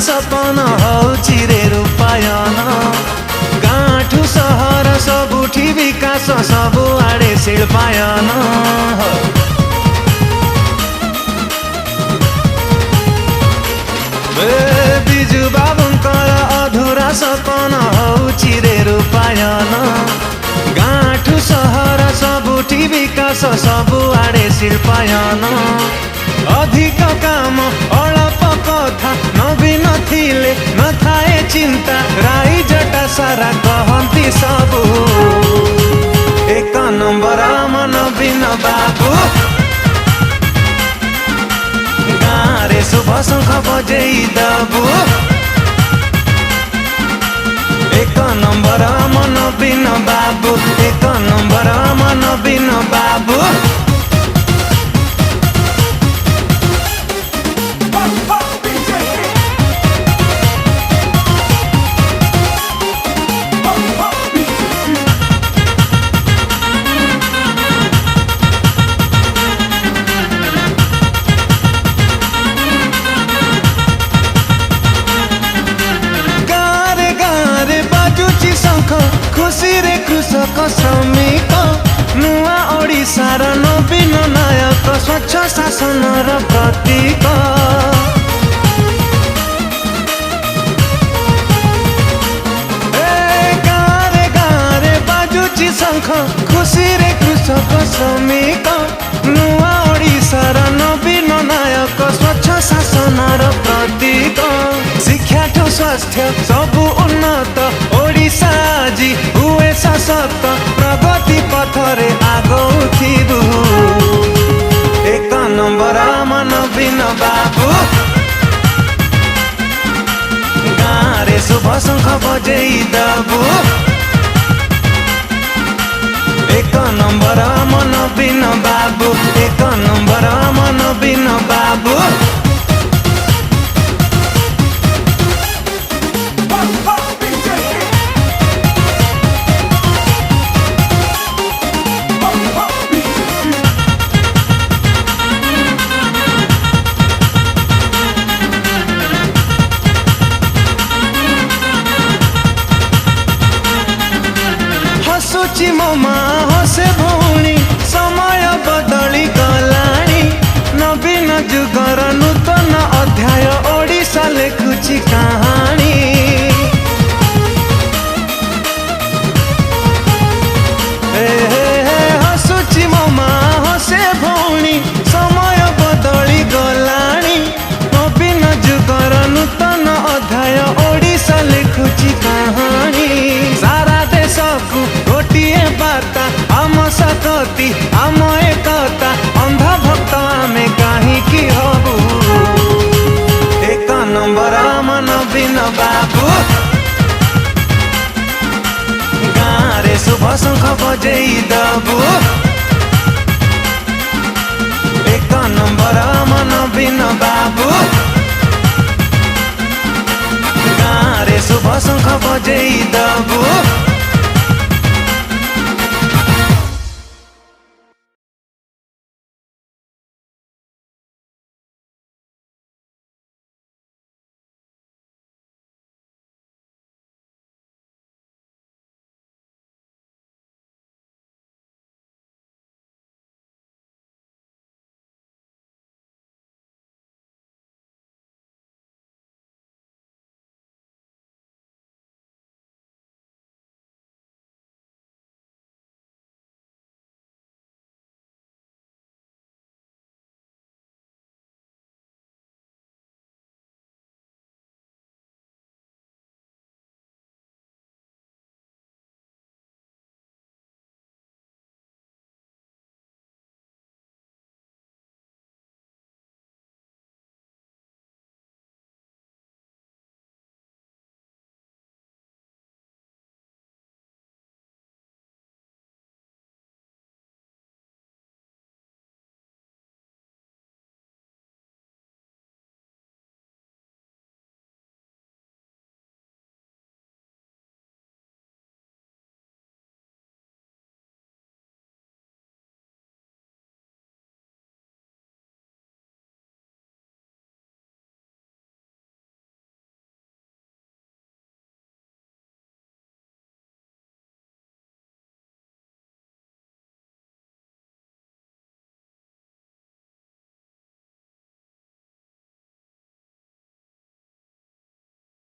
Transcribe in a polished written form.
सपन हौची रे रूपायन गाँठु सहर सबुठी विकास सबुआडे शिल्पायन बिजु बाबुंकर अधूरा सपन हौची रे रूपायन गाँठु सहर सबुठी विकास सबुआडे शिल्पायन अधिक काम अल्प कथा नवीन थिले नथाए चिंता राई जटा सारा कहती सबु एक नंबर आम नवीन बाबू गाँरे शुभ शंख बजेई दबु एक नंबर आम नवीन बाबू एक नंबर आम नवीन बाबू खुशी रे कृषक श्रमिक नुआ ओडिशार नवीन नायक स्वच्छ शासनर प्रतीक गाँरे बाजुची शंख खुशी रे कृषक श्रमिक नुआ ओडिशार नवीन नायक स्वच्छ शासनर प्रतीक शिक्षा ठो स्वास्थ्य सबु उन्नत ओडिशा जी हुए सशक्त प्रगति पथरे आगौथिबु एक नंबर आम नवीन बाबू गाँरे शुभ शंख बजेई दबु एक नंबर आम नवीन बाबू एक नंबर आम नवीन बाबू हसुची ममा हसे भौणी समय बदली गलाणी नवीन जुगर नूतन अध्याय ओडिशा लेखुची कहानी हसुची ममा हसे भौणी समय बदली गलाणी नवीन जुगर नूतन अध्याय ओडिशा लेखुची कहानी सारा देशकु गोटिए बार्ता आम सकती आम एकता अंधा भक्त आमे काहींकि हबु एक नंबर आम नवीन बाबू गाँरे शुभ शंख बजेई दबु एक नंबर आम नवीन बाबू गाँरे शुभ शंख बजेई दबु।